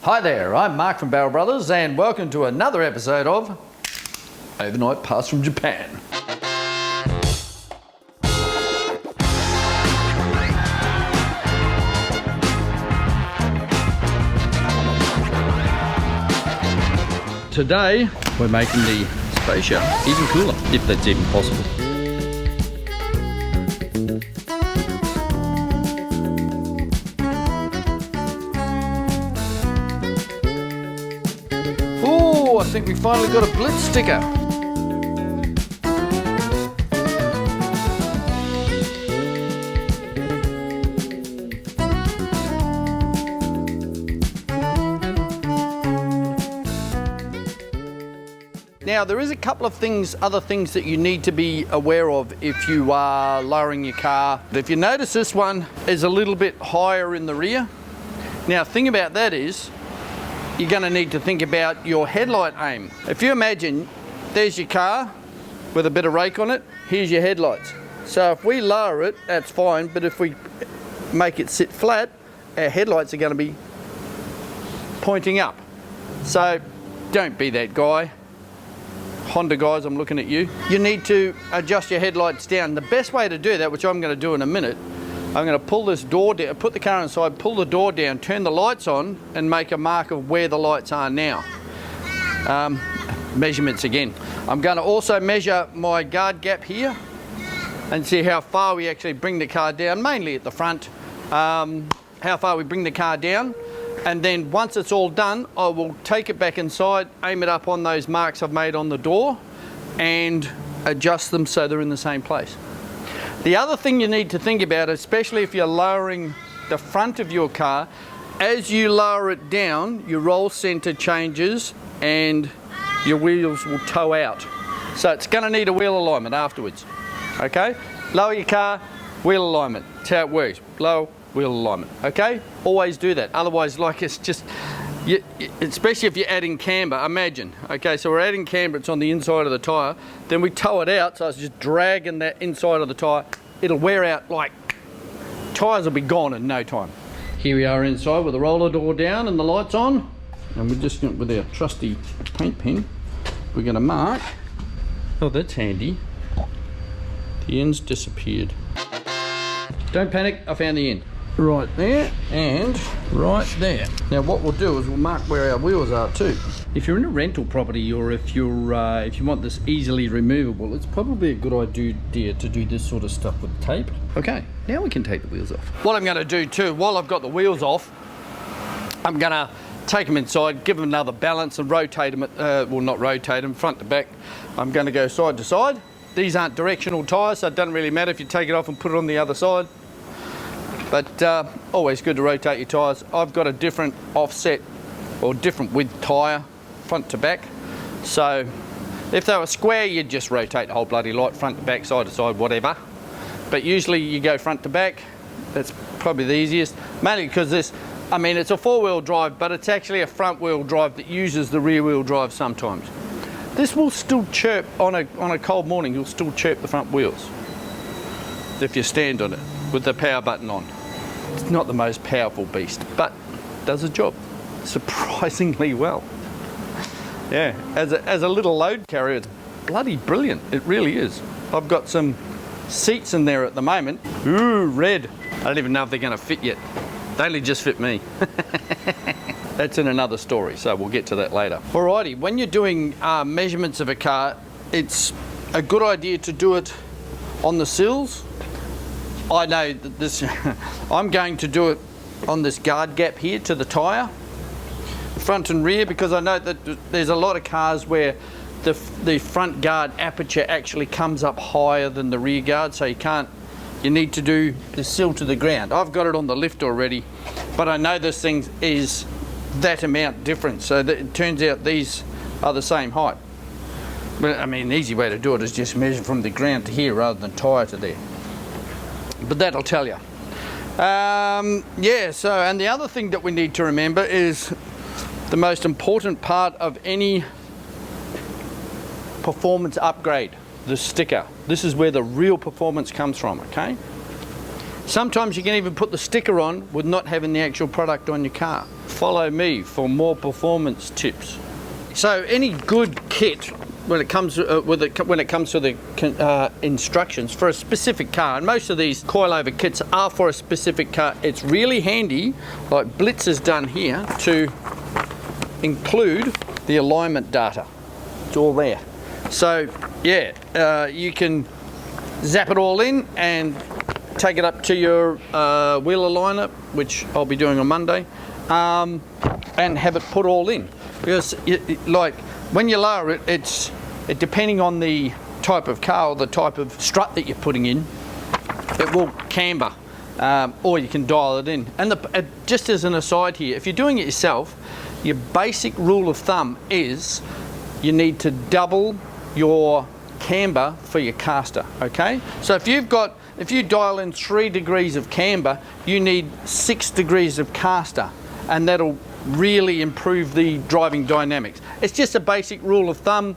Hi there, I'm Mark from Barrel Brothers and welcome to another episode of Overnight Pass from Japan. Today we're making the Spacia even cooler, if that's even possible. Oh, I think we finally got a Blitz sticker. Now there is a couple of other things that you need to be aware of if you are lowering your car. If you notice, this one is a little bit higher in the rear. Now the thing about that is, you're going to need to think about your headlight aim. If you imagine there's your car with a bit of rake on it, here's your headlights. So if we lower it, that's fine, but if we make it sit flat, our headlights are going to be pointing up. So don't be that guy. Honda guys, I'm looking at you. You need to adjust your headlights down. The best way to do that, which I'm going to do in a minute, I'm going to pull this door down, put the car inside, pull the door down, turn the lights on and make a mark of where the lights are now. Measurements again. I'm going to also measure my guard gap here and see how far we actually bring the car down, mainly at the front, how far we bring the car down. And then once it's all done, I will take it back inside, aim it up on those marks I've made on the door and adjust them so they're in the same place. The other thing you need to think about, especially if you're lowering the front of your car, as you lower it down, your roll center changes and your wheels will toe out. So it's going to need a wheel alignment afterwards. Okay? Lower your car, wheel alignment. That's how it works. Low, wheel alignment. Okay? Always do that. Otherwise, like, it's just, especially if you're adding camber, imagine. Okay, so we're adding camber, it's on the inside of the tyre, then we tow it out, so it's just dragging that inside of the tyre. It'll wear out, like, tyres will be gone in no time. Here we are inside with the roller door down and the lights on, and we're just going, with our trusty paint pen, we're going to mark. Oh, that's handy. The end's disappeared. Don't panic, I found the end. Right there and right there. Now what we'll do is we'll mark where our wheels are too. If you're in a rental property or if you want this easily removable, it's probably a good idea to do this sort of stuff with tape. Okay, now we can take the wheels off. What I'm going to do too, while I've got the wheels off, I'm going to take them inside, give them another balance and rotate them, well not rotate them, front to back. I'm going to go side to side. These aren't directional tyres, so it doesn't really matter if you take it off and put it on the other side. But always good to rotate your tyres. I've got a different offset or different width tyre, front to back. So if they were square, you'd just rotate the whole bloody lot, front to back, side to side, whatever. But usually you go front to back. That's probably the easiest. Mainly because this, I mean, it's a four-wheel drive, but it's actually a front-wheel drive that uses the rear-wheel drive sometimes. This will still chirp on a cold morning. You'll still chirp the front wheels if you stand on it with the power button on. It's not the most powerful beast, but does the job surprisingly well. Yeah, as a little load carrier, it's bloody brilliant. It really is. I've got some seats in there at the moment. Ooh, red. I don't even know if they're going to fit yet. They only just fit me. That's in another story, so we'll get to that later. Alrighty, when you're doing measurements of a car, it's a good idea to do it on the sills. I know that this, I'm going to do it on this guard gap here to the tyre, front and rear, because I know that there's a lot of cars where the front guard aperture actually comes up higher than the rear guard, so you need to do the sill to the ground. I've got it on the lift already, but I know this thing is that amount different, so that it turns out these are the same height. But I mean, an easy way to do it is just measure from the ground to here rather than tyre to there. But that'll tell you. Yeah, so, and the other thing that we need to remember is the most important part of any performance upgrade, the sticker. This is where the real performance comes from, okay? Sometimes you can even put the sticker on with not having the actual product on your car. follow me for more performance tips. So any good kit, when it comes to the instructions for a specific car, and most of these coilover kits are for a specific car, it's really handy, like Blitz has done here, to include the alignment data. It's all there. So yeah, you can zap it all in and take it up to your wheel aligner, which I'll be doing on Monday, and have it put all in. Because like when you lower it, it's depending on the type of car or the type of strut that you're putting in, it will camber, or you can dial it in. And just as an aside here, if you're doing it yourself, your basic rule of thumb is you need to double your camber for your caster. Okay, so if you dial in 3 degrees of camber, you need 6 degrees of caster, and that'll really improve the driving dynamics. It's just a basic rule of thumb.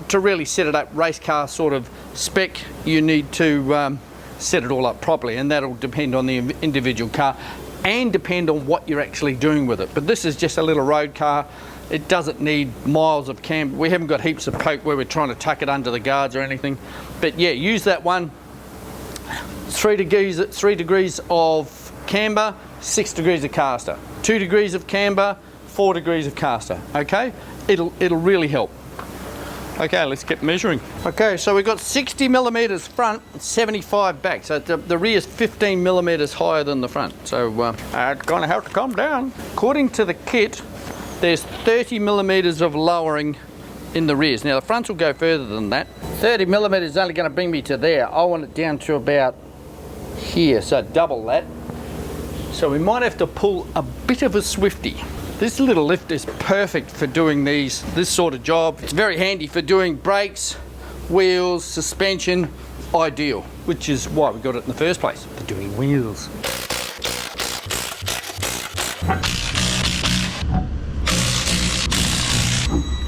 To really set it up race car sort of spec, you need to set it all up properly, and that'll depend on the individual car and depend on what you're actually doing with it. But this is just a little road car. It doesn't need miles of camber. We haven't got heaps of poke where we're trying to tuck it under the guards or anything. But yeah, use that one. 3 degrees of camber, 6 degrees of caster. 2 degrees of camber, 4 degrees of caster. Okay, it'll really help. Okay, let's get measuring. Okay, so we've got 60 millimeters front and 75 back. So the rear is 15 millimeters higher than the front. So it's gonna have to come down. According to the kit, there's 30 millimeters of lowering in the rears. Now the fronts will go further than that. 30 millimeters is only gonna bring me to there. I want it down to about here, so double that. So we might have to pull a bit of a Swifty. This little lift is perfect for doing this sort of job. It's very handy for doing brakes, wheels, suspension, ideal, which is why we got it in the first place, for doing wheels.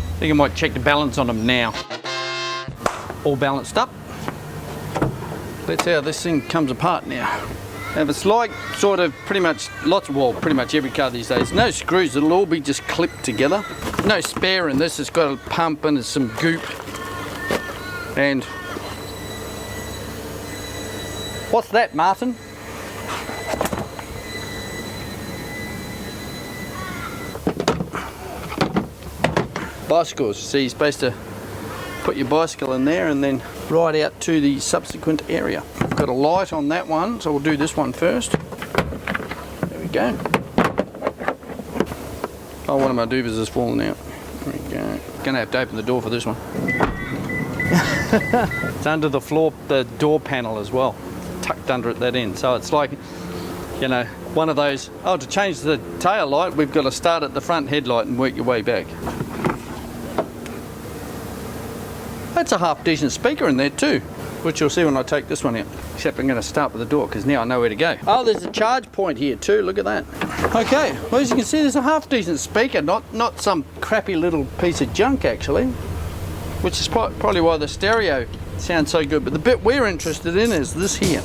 I think I might check the balance on them now. All balanced up. Let's see how this thing comes apart now. Now it's like sort of pretty much pretty much every car these days. No screws, it'll all be just clipped together. No spare in this, it's got a pump and there's some goop. And what's that, Martin? Bicycles, so you're supposed to put your bicycle in there and then ride out to the subsequent area. Got a light on that one, so we'll do this one first. There we go. Oh, one of my doovers has fallen out. There we go. Gonna have to open the door for this one. It's under the floor, the door panel as well, tucked under at that end. So it's like, you know, one of those, oh, to change the tail light, we've got to start at the front headlight and work your way back. That's a half decent speaker in there too, which you'll see when I take this one out. Except I'm going to start with the door because now I know where to go. Oh, there's a charge point here too, look at that. Okay, well as you can see there's a half decent speaker, not some crappy little piece of junk actually, which is probably why the stereo sounds so good. But the bit we're interested in is this here.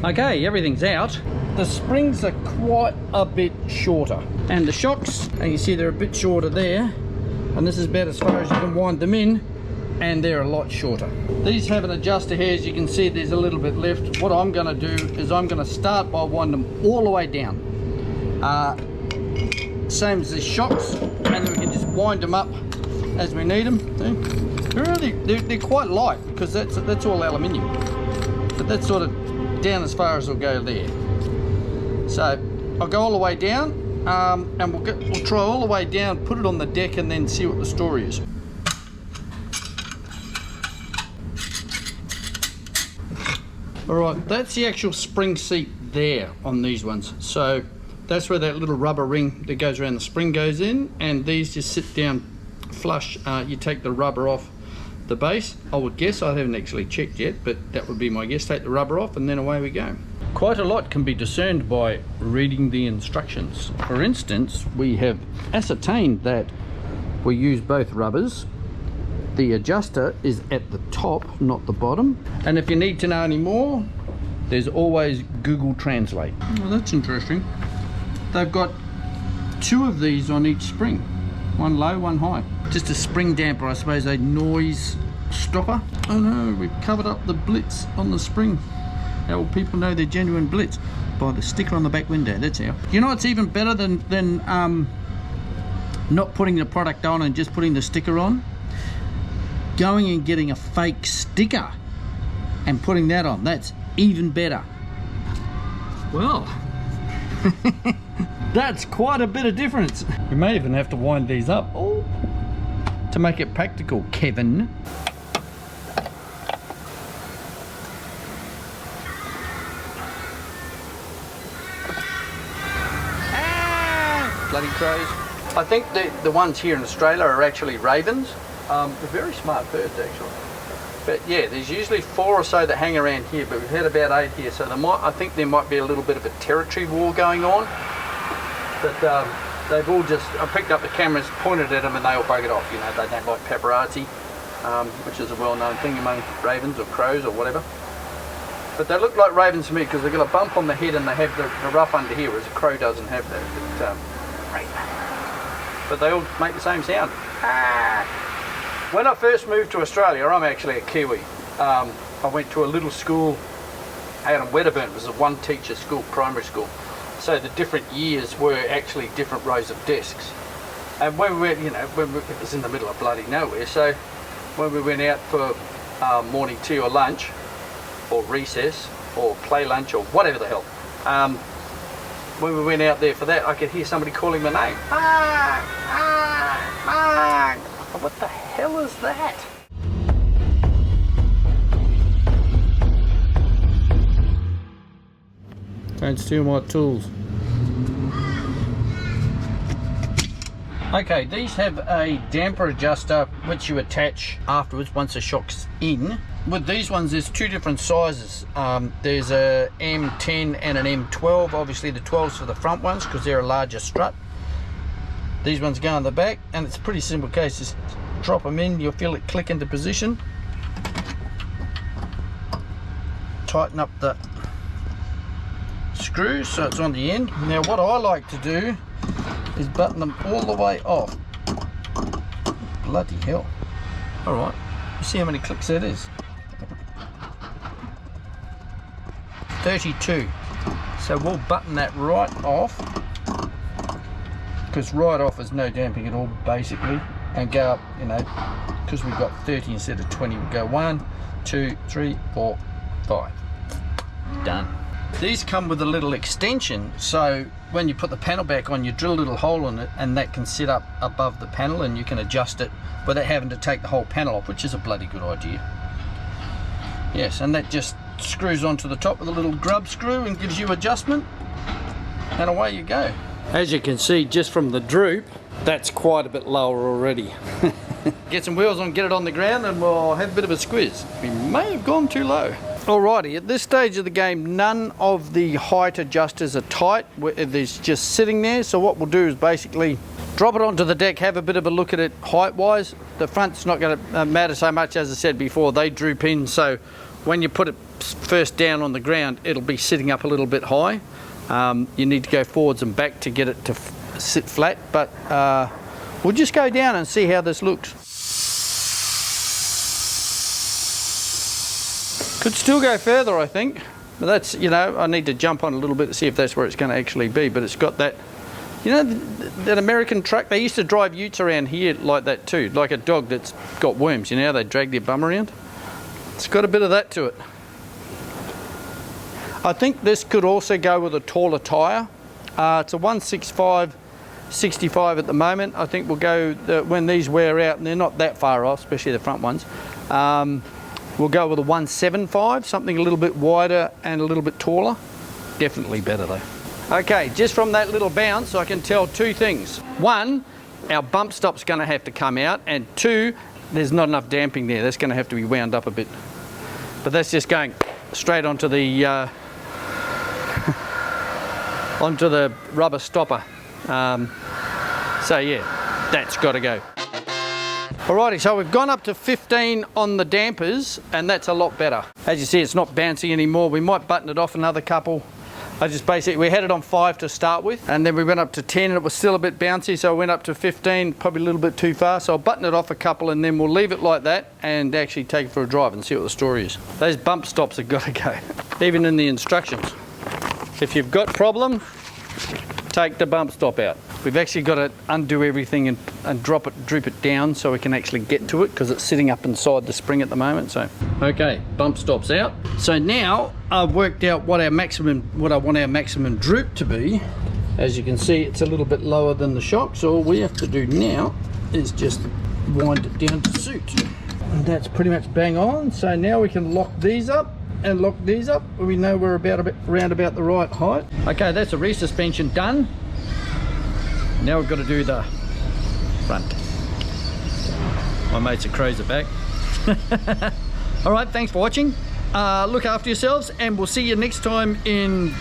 Okay, everything's out. The springs are quite a bit shorter, and the shocks, and you see they're a bit shorter there, and this is about as far as you can wind them in, and they're a lot shorter. These have an adjuster here, as you can see there's a little bit left. What I'm going to do is I'm going to start by winding them all the way down, same as the shocks, and then we can just wind them up as we need them. They're quite light because that's all aluminium, but that's sort of down as far as it'll go there. So I'll go all the way down, and we'll try all the way down, put it on the deck, and then see what the story is. All right, that's the actual spring seat there on these ones. So that's where that little rubber ring that goes around the spring goes in, and these just sit down flush. You take the rubber off the base, I would guess. I haven't actually checked yet, but that would be my guess. Take the rubber off and then away we go. Quite a lot can be discerned by reading the instructions. For instance, we have ascertained that we use both rubbers. The adjuster is at the top, not the bottom. And if you need to know any more, there's always Google Translate. Well, that's interesting. They've got 2 of these on each spring. One low, one high. Just a spring damper, I suppose, a noise stopper. Oh no, we've covered up the Blitz on the spring. How will people know they're genuine Blitz? By the sticker on the back window, that's how. You know what's even better than not putting the product on and just putting the sticker on? Going and getting a fake sticker and putting that on. That's even better. Well, that's quite a bit of difference. You may even have to wind these up to make it practical, Kevin. Bloody crows. I think the ones here in Australia are actually ravens. They're very smart birds actually. But yeah, there's usually 4 or so that hang around here, but we've had about 8 here, so I think there might be a little bit of a territory war going on. But they've all just, I picked up the cameras, pointed at them, and they all buggered off. You know, they don't like paparazzi, which is a well-known thing among ravens or crows or whatever. But they look like ravens to me because they've got a bump on the head and they have the ruff under here, whereas a crow doesn't have that. But they all make the same sound. When I first moved to Australia, I'm actually a Kiwi. I went to a little school out in Wedderburn. It was a 1-teacher school, primary school. So the different years were actually different rows of desks. And when we went, you know, it was in the middle of bloody nowhere. So when we went out for morning tea or lunch, or recess, or play lunch, or whatever the hell, when we went out there for that, I could hear somebody calling my name. What the hell is that? Don't steal my tools. Okay, these have a damper adjuster which you attach afterwards once the shock's in. With these ones, there's 2 different sizes. There's a M10 and an M12. Obviously the 12's for the front ones because they're a larger strut. These ones go on the back, and it's a pretty simple case. Just drop them in, you'll feel it click into position. Tighten up the screws so it's on the end. Now what I like to do is button them all the way off. Bloody hell. Alright, you see how many clicks that is? 32. So we'll button that right off, because right off is no damping at all basically, and go up, you know, because we've got 30 instead of 20, we go 1, 2, 3, 4, 5. Done. These come with a little extension, so when you put the panel back on, you drill a little hole in it, and that can sit up above the panel, and you can adjust it without having to take the whole panel off, which is a bloody good idea. Yes, and that just screws onto the top with a little grub screw and gives you adjustment, and away you go. As you can see just from the droop, that's quite a bit lower already. Get some wheels on, get it on the ground, and we'll have a bit of a squiz. We may have gone too low. Alrighty, at this stage of the game, none of the height adjusters are tight. They're just sitting there, so what we'll do is basically drop it onto the deck, have a bit of a look at it height-wise. The front's not going to matter so much, as I said before, they droop in, so when you put it first down on the ground, it'll be sitting up a little bit high. You need to go forwards and back to get it to sit flat, but we'll just go down and see how this looks. Could still go further, I think, but that's, you know, I need to jump on a little bit to see if that's where it's going to actually be, but it's got that, you know, that American truck, they used to drive utes around here like that too, like a dog that's got worms, you know, they drag their bum around. It's got a bit of that to it. I think this could also go with a taller tyre. It's a 165/65 at the moment. I think we'll go, when these wear out, and they're not that far off, especially the front ones, we'll go with a 175, something a little bit wider and a little bit taller. Definitely better though. Okay, just from that little bounce, I can tell two things. One, our bump stop's going to have to come out, and two, there's not enough damping there. That's going to have to be wound up a bit. But that's just going straight onto the onto the rubber stopper. So yeah, that's got to go. Alrighty, so we've gone up to 15 on the dampers, and that's a lot better. As you see, it's not bouncy anymore. We might button it off another couple. We had it on 5 to start with, and then we went up to 10 and it was still a bit bouncy, so I went up to 15, probably a little bit too far. So I'll button it off a couple and then we'll leave it like that and actually take it for a drive and see what the story is. Those bump stops have got to go, even in the instructions. If you've got problem, take the bump stop out. We've actually got to undo everything and droop it down so we can actually get to it, because it's sitting up inside the spring at the moment. So okay, bump stops out. So now I've worked out what I want our maximum droop to be. As you can see, it's a little bit lower than the shock, so all we have to do now is just wind it down to suit, and that's pretty much bang on. So now we can lock these up and lock these up. We know we're around about the right height. Okay, that's a rear suspension done. Now we've got to do the front. My mates are crows are back. All right, thanks for watching. Look after yourselves, and we'll see you next time in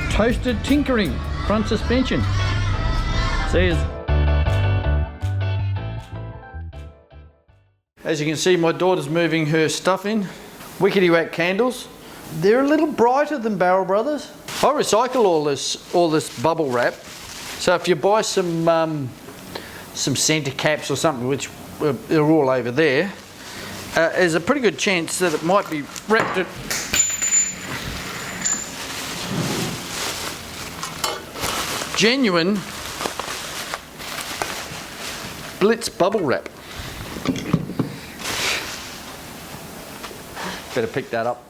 toasted tinkering front suspension. See you. As you can see, my daughter's moving her stuff in. Wickety whack candles. They're a little brighter than Barrel Brothers. I recycle all this bubble wrap. So if you buy some center caps or something, which are all over there, there's a pretty good chance that it might be wrapped in genuine Blitz bubble wrap. Better pick that up.